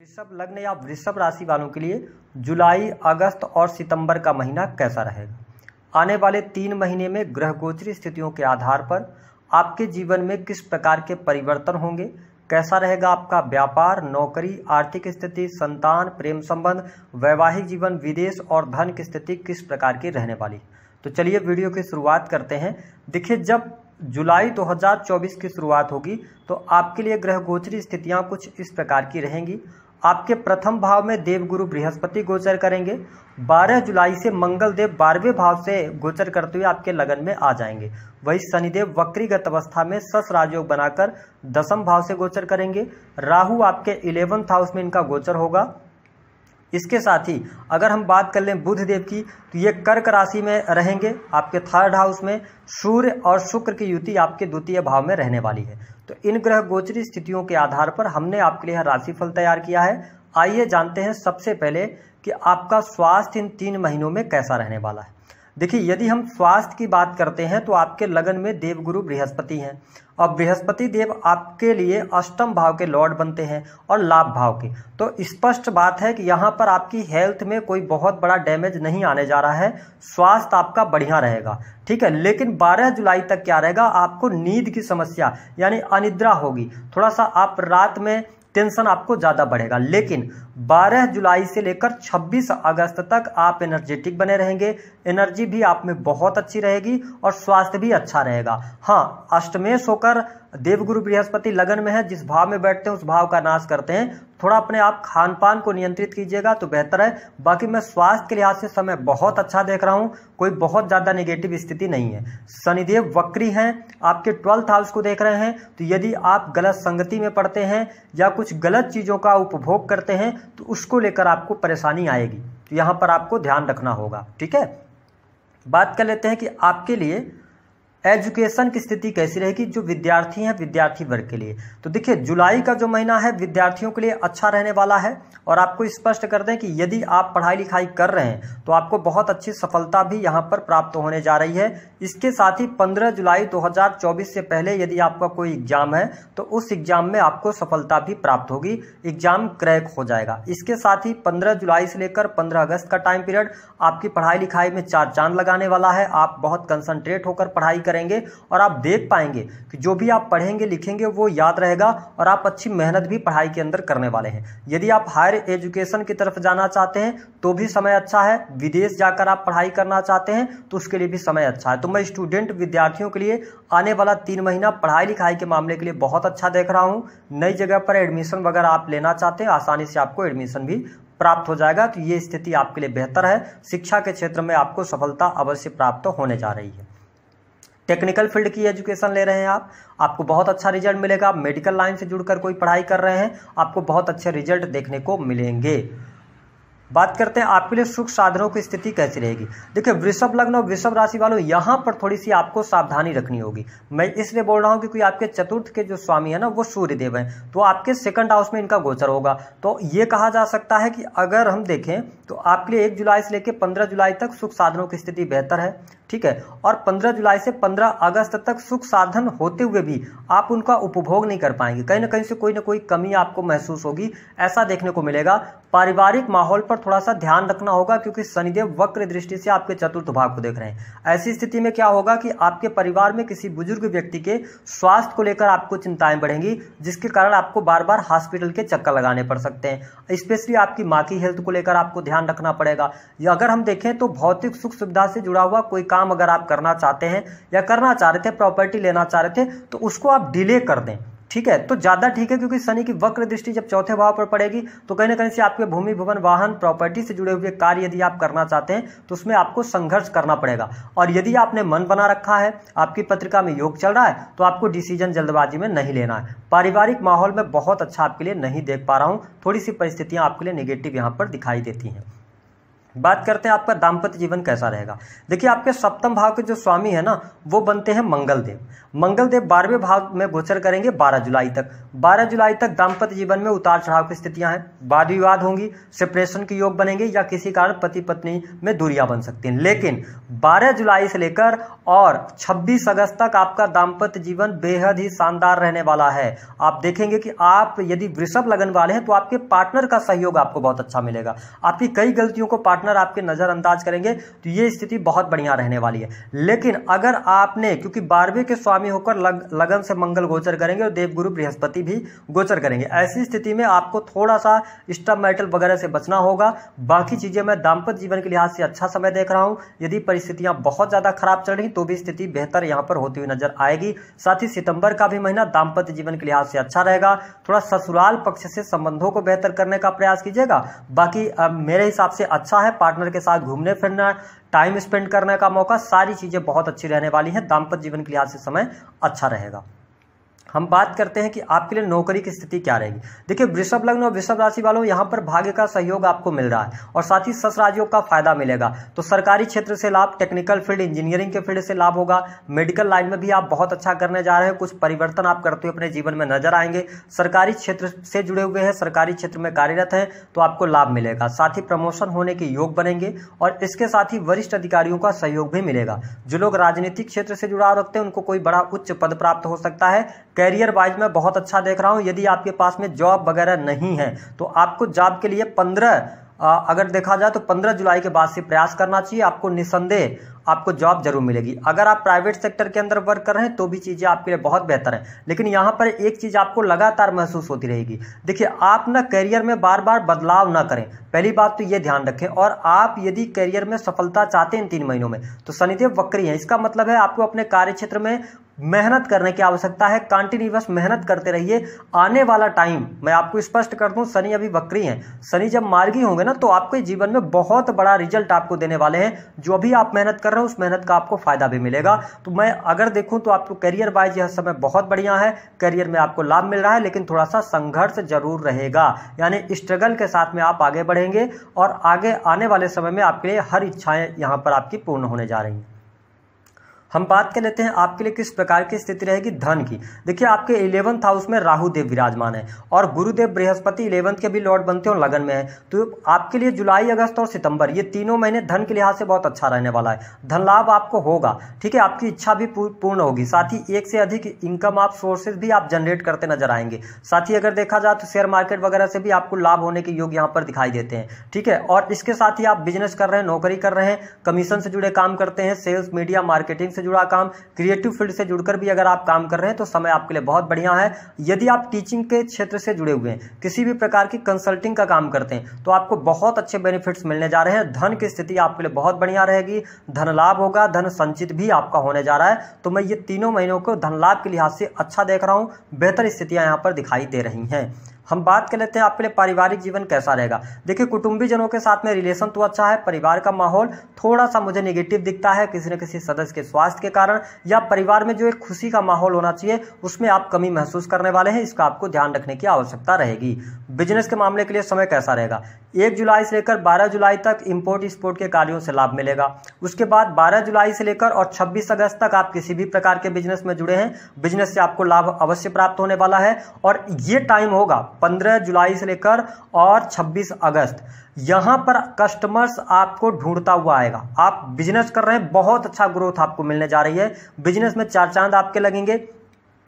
वृषभ लग्न या वृषभ राशि वालों के लिए जुलाई, अगस्त और सितंबर का महीना कैसा रहेगा। आने वाले 3 महीने में ग्रह गोचरी स्थितियों के आधार पर आपके जीवन में किस प्रकार के परिवर्तन होंगे, कैसा रहेगा आपका व्यापार, नौकरी, आर्थिक स्थिति, संतान, प्रेम संबंध, वैवाहिक जीवन, विदेश और धन की स्थिति किस प्रकार की रहने वाली। तो चलिए वीडियो की शुरुआत करते हैं। देखिए, जब जुलाई 2024 की शुरुआत होगी तो आपके लिए ग्रह गोचरी स्थितियां कुछ इस प्रकार की रहेंगी। आपके प्रथम भाव में देवगुरु बृहस्पति गोचर करेंगे। 12 जुलाई से मंगल देव 12वें भाव से गोचर करते हुए आपके लगन में आ जाएंगे। वही शनिदेव वक्रीगत अवस्था में सस राजयोग बनाकर 10वें भाव से गोचर करेंगे। राहु आपके 11th हाउस में इनका गोचर होगा। इसके साथ ही अगर हम बात कर लें बुध देव की, तो ये कर्क राशि में रहेंगे। आपके 3rd हाउस में सूर्य और शुक्र की युति आपके 2य भाव में रहने वाली है। तो इन ग्रह गोचरी स्थितियों के आधार पर हमने आपके लिए राशिफल तैयार किया है। आइए जानते हैं सबसे पहले कि आपका स्वास्थ्य इन 3 महीनों में कैसा रहने वाला है। देखिए, यदि हम स्वास्थ्य की बात करते हैं तो आपके लगन में देवगुरु बृहस्पति हैं। अब बृहस्पति देव आपके लिए 8म भाव के लॉर्ड बनते हैं और लाभ भाव के। तो स्पष्ट बात है कि यहाँ पर आपकी हेल्थ में कोई बहुत बड़ा डैमेज नहीं आने जा रहा है। स्वास्थ्य आपका बढ़िया रहेगा, ठीक है। लेकिन 12 जुलाई तक क्या रहेगा, आपको नींद की समस्या यानी अनिद्रा होगी। थोड़ा सा आप रात में टेंशन आपको ज़्यादा बढ़ेगा। लेकिन 12 जुलाई से लेकर 26 अगस्त तक आप एनर्जेटिक बने रहेंगे। एनर्जी भी आप में बहुत अच्छी रहेगी और स्वास्थ्य भी अच्छा रहेगा। हाँ, अष्टमेश होकर देवगुरु बृहस्पति लगन में है, जिस भाव में बैठते हैं उस भाव का नाश करते हैं। थोड़ा अपने आप खान पान को नियंत्रित कीजिएगा तो बेहतर है। बाकी मैं स्वास्थ्य के लिहाज से समय बहुत अच्छा देख रहा हूं, कोई बहुत ज्यादा नेगेटिव स्थिति नहीं है। शनिदेव वक्री हैं, आपके 12th हाउस को देख रहे हैं। तो यदि आप गलत संगति में पड़ते हैं या कुछ गलत चीजों का उपभोग करते हैं तो उसको लेकर आपको परेशानी आएगी। तो यहां पर आपको ध्यान रखना होगा, ठीक है। बात कर लेते हैं कि आपके लिए एजुकेशन की स्थिति कैसी रहेगी जो विद्यार्थी हैं, विद्यार्थी वर्ग के लिए। तो देखिए, जुलाई का जो महीना है विद्यार्थियों के लिए अच्छा रहने वाला है। और आपको स्पष्ट कर दें कि यदि आप पढ़ाई लिखाई कर रहे हैं तो आपको बहुत अच्छी सफलता भी यहां पर प्राप्त होने जा रही है। इसके साथ ही 15 जुलाई 2024 से पहले यदि आपका कोई एग्जाम है तो उस एग्जाम में आपको सफलता भी प्राप्त होगी, एग्जाम क्रैक हो जाएगा। इसके साथ ही 15 जुलाई से लेकर 15 अगस्त का टाइम पीरियड आपकी पढ़ाई लिखाई में 4 चांद लगाने वाला है। आप बहुत कंसंट्रेट होकर पढ़ाई करेंगे और आप देख पाएंगे कि जो भी आप पढ़ेंगे लिखेंगे वो याद रहेगा और आप अच्छी मेहनत भी पढ़ाई के अंदर करने वाले हैं। यदि आप हायर एजुकेशन की तरफ जाना चाहते हैं तो भी समय अच्छा है। विदेश जाकर आप पढ़ाई करना चाहते हैं तो उसके लिए भी समय अच्छा है। तो मैं स्टूडेंट विद्यार्थियों के लिए आने वाला 3 महीना पढ़ाई लिखाई के मामले के लिए बहुत अच्छा देख रहा हूं। नई जगह पर एडमिशन वगैरह आप लेना चाहते हैं, आसानी से आपको एडमिशन भी प्राप्त हो जाएगा। तो ये स्थिति आपके लिए बेहतर है। शिक्षा के क्षेत्र में आपको सफलता अवश्य प्राप्त होने जा रही है। टेक्निकल फील्ड की एजुकेशन ले रहे हैं आपको बहुत अच्छा रिजल्ट मिलेगा। आप मेडिकल लाइन से जुड़कर कोई पढ़ाई कर रहे हैं, आपको बहुत अच्छे रिजल्ट देखने को मिलेंगे। बात करते हैं आपके लिए सुख साधनों की स्थिति कैसी रहेगी। देखिए, वृषभ लग्न और वृषभ राशि वालों, यहाँ पर थोड़ी सी आपको सावधानी रखनी होगी। मैं इसलिए बोल रहा हूँ क्योंकि आपके 4th के जो स्वामी है ना वो सूर्य देव हैं, तो आपके 2nd हाउस में इनका गोचर होगा। तो ये कहा जा सकता है कि अगर हम देखें तो आपके लिए 1 जुलाई से लेकर 15 जुलाई तक सुख साधनों की स्थिति बेहतर है, ठीक है। और 15 जुलाई से 15 अगस्त तक सुख साधन होते हुए भी आप उनका उपभोग नहीं कर पाएंगे। कहीं ना कहीं से कोई ना कोई कमी आपको महसूस होगी, ऐसा देखने को मिलेगा। पारिवारिक माहौल पर थोड़ा सा ध्यान रखना होगा क्योंकि शनिदेव वक्र दृष्टि से आपके 4th भाव को देख रहे हैं। ऐसी स्थिति में क्या होगा कि आपके परिवार में किसी बुजुर्ग व्यक्ति के स्वास्थ्य को लेकर आपको चिंताएं बढ़ेंगी, जिसके कारण आपको बार बार हॉस्पिटल के चक्कर लगाने पड़ सकते हैं। स्पेशली आपकी माँ की हेल्थ को लेकर आपको ध्यान रखना पड़ेगा। अगर हम देखें तो भौतिक सुख सुविधा से जुड़ा हुआ कोई काम अगर आप करना चाहते हैं या करना चाह रहे थे, प्रॉपर्टी लेना चाह रहे थे, तो उसको आप डिले कर दें, ठीक है। तो ज्यादा ठीक है क्योंकि शनि की वक्र दृष्टि जब 4थे भाव पर पड़ेगी तो कहीं ना कहीं से आपके भूमि भवन वाहन प्रॉपर्टी से जुड़े हुए कार्य यदि आप करना चाहते हैं तो उसमें आपको संघर्ष करना पड़ेगा। और यदि आपने मन बना रखा है, आपकी पत्रिका में योग चल रहा है, तो आपको डिसीजन जल्दबाजी में नहीं लेना है। पारिवारिक माहौल में बहुत अच्छा आपके लिए नहीं देख पा रहा हूं, थोड़ी सी परिस्थितियां आपके लिए नेगेटिव यहां पर दिखाई देती हैं। बात करते हैं आपका दाम्पत्य जीवन कैसा रहेगा। देखिए आपके सप्तम भाव के जो स्वामी है ना वो बनते हैं मंगलदेव। मंगलदेव 12वें भाव में गोचर करेंगे 12 जुलाई तक। 12 जुलाई तक दाम्पत्य जीवन में उतार चढ़ाव की स्थितियां हैं, वाद विवाद होंगी, सेपरेशन के योग बनेंगे या किसी कारण पति पत्नी में दूरियां बन सकती हैं। लेकिन 12 जुलाई से लेकर और 26 अगस्त तक आपका दाम्पत्य जीवन बेहद ही शानदार रहने वाला है। आप देखेंगे कि आप यदि वृषभ लगन वाले हैं तो आपके पार्टनर का सहयोग आपको बहुत अच्छा मिलेगा। आपकी कई गलतियों को पार्टनर आपके नजरअंदाज करेंगे तो ये स्थिति बहुत बढ़िया रहने वाली है। लेकिन अगर आपने, क्योंकि 12वें के स्वामी होकर लगन से मंगल गोचर करेंगे और देवगुरु बृहस्पति भी गोचर करेंगे, ऐसी स्थिति में आपको थोड़ा सा स्टब मेटल वगैरह से बचना होगा। बाकी चीजें मैं दाम्पत्य जीवन के लिहाज से अच्छा समय देख रहा हूं। यदि परिस्थितियां बहुत ज्यादा खराब चल रही तो भी स्थिति बेहतर यहां पर होती हुई नजर आएगी। साथ ही सितंबर का भी महीना दाम्पत्य जीवन के लिहाज से अच्छा रहेगा। थोड़ा ससुराल पक्ष से संबंधों को बेहतर करने का प्रयास कीजिएगा। बाकी मेरे हिसाब से अच्छा है। पार्टनर के साथ घूमने फिरना, टाइम स्पेंड करने का मौका, सारी चीजें बहुत अच्छी रहने वाली हैं। दाम्पत्य जीवन के लिहाज से समय अच्छा रहेगा। हम बात करते हैं कि आपके लिए नौकरी की स्थिति क्या रहेगी। देखिए वृषभ लग्न और वृषभ राशि वालों, यहाँ पर भाग्य का सहयोग आपको मिल रहा है और साथ ही ससुरालियों का फायदा मिलेगा। तो सरकारी क्षेत्र से लाभ, टेक्निकल फील्ड, इंजीनियरिंग के फील्ड से लाभ होगा। मेडिकल लाइन में भी आप बहुत अच्छा करने जा रहे हैं। कुछ परिवर्तन आप करते हुए अपने जीवन में नजर आएंगे। सरकारी क्षेत्र से जुड़े हुए हैं, सरकारी क्षेत्र में कार्यरत हैं तो आपको लाभ मिलेगा। साथ ही प्रमोशन होने के योग बनेंगे और इसके साथ ही वरिष्ठ अधिकारियों का सहयोग भी मिलेगा। जो लोग राजनीतिक क्षेत्र से जुड़ाव रखते हैं उनको कोई बड़ा उच्च पद प्राप्त हो सकता है। कैरियर वाइज में बहुत अच्छा देख रहा हूं। यदि आपके पास में जॉब वगैरह नहीं है तो आपको जॉब के लिए अगर देखा जाए तो 15 जुलाई के बाद से प्रयास करना चाहिए। आपको निसंदेह आपको जॉब जरूर मिलेगी। अगर आप प्राइवेट सेक्टर के अंदर वर्क कर रहे हैं तो भी चीजें आपके लिए बहुत बेहतर है। लेकिन यहाँ पर एक चीज आपको लगातार महसूस होती रहेगी। देखिए आप ना करियर में बार बार बदलाव ना करें, पहली बात तो ये ध्यान रखें। और आप यदि करियर में सफलता चाहते हैं इन 3 महीनों में तो शनिदेव वक्री है। इसका मतलब है आपको अपने कार्य क्षेत्र में मेहनत करने की आवश्यकता है। कंटिन्यूअस मेहनत करते रहिए। आने वाला टाइम मैं आपको स्पष्ट कर दूं, शनि अभी वक्री हैं। शनि जब मार्गी होंगे ना तो आपके जीवन में बहुत बड़ा रिजल्ट आपको देने वाले हैं। जो भी आप मेहनत कर रहे हो उस मेहनत का आपको फायदा भी मिलेगा। तो मैं अगर देखूं तो आपको करियर वाइज यह समय बहुत बढ़िया है। करियर में आपको लाभ मिल रहा है लेकिन थोड़ा सा संघर्ष जरूर रहेगा, यानी स्ट्रगल के साथ में आप आगे बढ़ेंगे और आगे आने वाले समय में आपके लिए हर इच्छाएं यहां पर आपकी पूर्ण होने जा रही हैं। हम बात कर लेते हैं आपके लिए किस प्रकार की स्थिति रहेगी धन की। देखिए आपके 11th हाउस में राहु देव विराजमान है और गुरुदेव बृहस्पति 11th के भी लॉर्ड बनते हैं और लगन में है। तो आपके लिए जुलाई, अगस्त और सितंबर ये तीनों महीने धन के लिहाज से बहुत अच्छा रहने वाला है। धन लाभ आपको होगा, ठीक है, आपकी इच्छा भी पूर्ण होगी। साथ ही एक से अधिक इनकम आप सोर्सेज भी आप जनरेट करते नजर आएंगे। साथ ही अगर देखा जाए तो शेयर मार्केट वगैरह से भी आपको लाभ होने के योग यहाँ पर दिखाई देते हैं, ठीक है। और इसके साथ ही आप बिजनेस कर रहे हैं, नौकरी कर रहे हैं, कमीशन से जुड़े काम करते हैं, सेल्स, मीडिया, मार्केटिंग से जुड़ा काम, क्रिएटिव फील्ड से जुड़कर भी अगर आप काम कर रहे हैं तो समय आपके लिए बहुत बढ़िया है। यदि आप टीचिंग के क्षेत्र से जुड़े हुए हैं, किसी भी प्रकार की कंसल्टिंग का काम करते हैं तो आपको बहुत अच्छे बेनिफिट्स मिलने जा रहे हैं। धन की स्थिति आपके लिए बहुत बढ़िया रहेगी। धन लाभ होगा, धन संचित भी आपका होने जा रहा है। तो मैं ये तीनों महीनों को धन लाभ के लिहाज से अच्छा देख रहा हूं। बेहतर स्थितियां यहां पर दिखाई दे रही हैं। हम बात कर लेते हैं आपके लिए पारिवारिक जीवन कैसा रहेगा। देखिए कुटुंबी जनों के साथ में रिलेशन तो अच्छा है। परिवार का माहौल थोड़ा सा मुझे नेगेटिव दिखता है, किसी न किसी सदस्य के स्वास्थ्य के कारण या परिवार में जो एक खुशी का माहौल होना चाहिए उसमें आप कमी महसूस करने वाले हैं। इसका आपको ध्यान रखने की आवश्यकता रहेगी। बिजनेस के मामले के लिए समय कैसा रहेगा। 1 जुलाई से लेकर 12 जुलाई तक इंपोर्ट एक्सपोर्ट के कार्यों से लाभ मिलेगा। उसके बाद 12 जुलाई से लेकर और 26 अगस्त तक आप किसी भी प्रकार के बिजनेस में जुड़े हैं, बिजनेस से आपको लाभ अवश्य प्राप्त होने वाला है। और ये टाइम होगा 15 जुलाई से लेकर और 26 अगस्त, यहां पर कस्टमर्स आपको ढूंढता हुआ आएगा। आप बिजनेस कर रहे हैं, बहुत अच्छा ग्रोथ आपको मिलने जा रही है। बिजनेस में 4 चांद आपके लगेंगे।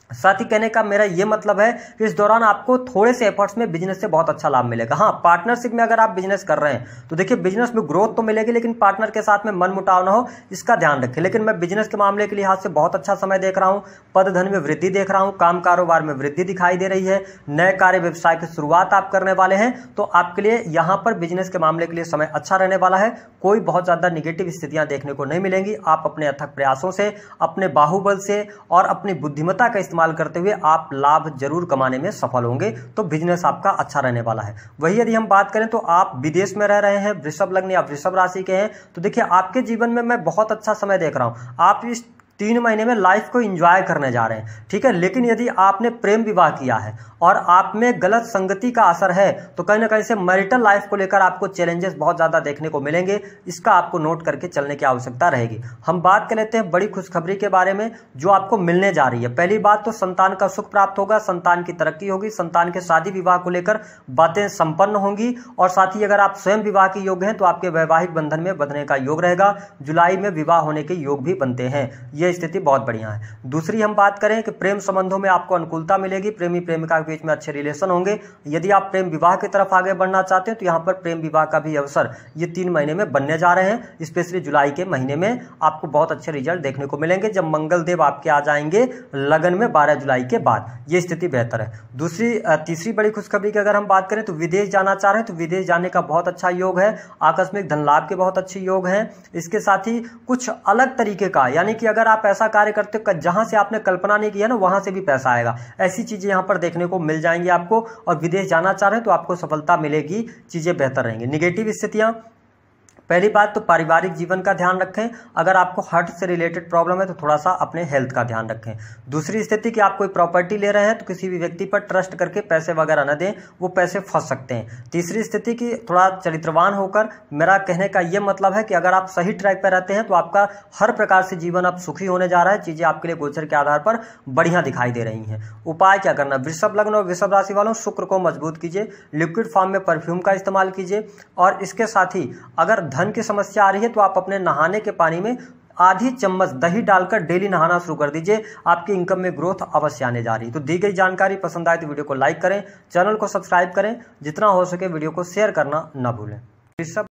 साथ ही कहने का मेरा यह मतलब है कि इस दौरान आपको थोड़े से एफर्ट्स में बिजनेस से बहुत अच्छा लाभ मिलेगा। हाँ, पार्टनरशिप में अगर आप बिजनेस कर रहे हैं तो देखिए बिजनेस में ग्रोथ तो मिलेगी लेकिन पार्टनर के साथ में मनमुटाव ना हो, इसका ध्यान रखें। लेकिन मैं बिजनेस के मामले के लिहाज से बहुत अच्छा समय देख रहा हूं। पद धन में वृद्धि देख रहा हूं, काम कारोबार में वृद्धि दिखाई दे रही है। नए कार्य व्यवसाय की शुरुआत आप करने वाले हैं तो आपके लिए यहां पर बिजनेस के मामले के लिए समय अच्छा रहने वाला है। कोई बहुत ज्यादा निगेटिव स्थितियां देखने को नहीं मिलेंगी। आप अपने अथक प्रयासों से, अपने बाहुबल से और अपनी बुद्धिमत्ता का इस्तेमाल करते हुए आप लाभ जरूर कमाने में सफल होंगे। तो बिजनेस आपका अच्छा रहने वाला है। वही यदि हम बात करें तो आप विदेश में रह रहे हैं, वृषभ लग्न या वृषभ राशि के हैं, तो देखिए आपके जीवन में मैं बहुत अच्छा समय देख रहा हूं। आप इस 3 महीने में लाइफ को एंजॉय करने जा रहे हैं, ठीक है। लेकिन यदि आपने प्रेम विवाह किया है और आप में गलत संगति का असर है तो कहीं ना कहीं से मैरिटल लाइफ को लेकर आपको चैलेंजेस बहुत ज़्यादा देखने को मिलेंगे। इसका आपको नोट करके चलने की आवश्यकता रहेगी। हम बात कर लेते हैं बड़ी खुशखबरी के बारे में जो आपको मिलने जा रही है। पहली बात तो संतान का सुख प्राप्त होगा, संतान की तरक्की होगी, संतान के शादी विवाह को लेकर बातें संपन्न होंगी और साथ ही अगर आप स्वयं विवाह के योग हैं तो आपके वैवाहिक बंधन में बंधने का योग रहेगा। जुलाई में विवाह होने के योग भी बनते हैं, यह स्थिति बहुत बढ़िया है। दूसरी हम बात करें कि प्रेम संबंधों में आपको अनुकूलता मिलेगी, प्रेमी प्रेमिका के बीच में अच्छे रिलेशन होंगे। यदि आप प्रेम विवाह की तरफ आगे बढ़ना चाहते हैं तो यहाँ पर प्रेम विवाह का भी अवसर ये 3 महीने में बनने जा रहे हैं। स्पेशली जुलाई के महीने में आपको बहुत अच्छे रिजल्ट देखने को मिलेंगे जब मंगल देव आपके आ जाएंगे लगन में 12 जुलाई के बाद, ये स्थिति बेहतर है। तीसरी बड़ी खुशखबरी की अगर हम बात करें तो विदेश जाना चाह रहे हैं तो विदेश जाने का बहुत अच्छा योग है। आकस्मिक धन लाभ के बहुत अच्छे योग हैं। इसके साथ ही कुछ अलग तरीके का, यानी कि अगर आप ऐसा कार्य करते हो जहां से आपने कल्पना नहीं किया ना वहां से भी पैसा आएगा, ऐसी चीजें यहां पर देखने को मिल जाएंगी आपको। और विदेश जाना चाह रहे हैं तो आपको सफलता मिलेगी, चीजें बेहतर रहेंगी। निगेटिव स्थितियां, पहली बात तो पारिवारिक जीवन का ध्यान रखें। अगर आपको हार्ट से रिलेटेड प्रॉब्लम है तो थोड़ा सा अपने हेल्थ का ध्यान रखें। दूसरी स्थिति कि आप कोई प्रॉपर्टी ले रहे हैं तो किसी भी व्यक्ति पर ट्रस्ट करके पैसे वगैरह न दें, वो पैसे फंस सकते हैं। तीसरी स्थिति कि थोड़ा चरित्रवान होकर, मेरा कहने का ये मतलब है कि अगर आप सही ट्रैक पर रहते हैं तो आपका हर प्रकार से जीवन अब सुखी होने जा रहा है। चीजें आपके लिए गोचर के आधार पर बढ़िया दिखाई दे रही हैं। उपाय क्या करना, वृषभ लग्न और वृषभ राशि वालों शुक्र को मजबूत कीजिए, लिक्विड फॉर्म में परफ्यूम का इस्तेमाल कीजिए। और इसके साथ ही अगर धन की समस्या आ रही है तो आप अपने नहाने के पानी में आधी चम्मच दही डालकर डेली नहाना शुरू कर दीजिए, आपकी इनकम में ग्रोथ अवश्य आने जा रही है। तो दी गई जानकारी पसंद आए तो वीडियो को लाइक करें, चैनल को सब्सक्राइब करें, जितना हो सके वीडियो को शेयर करना ना भूलें।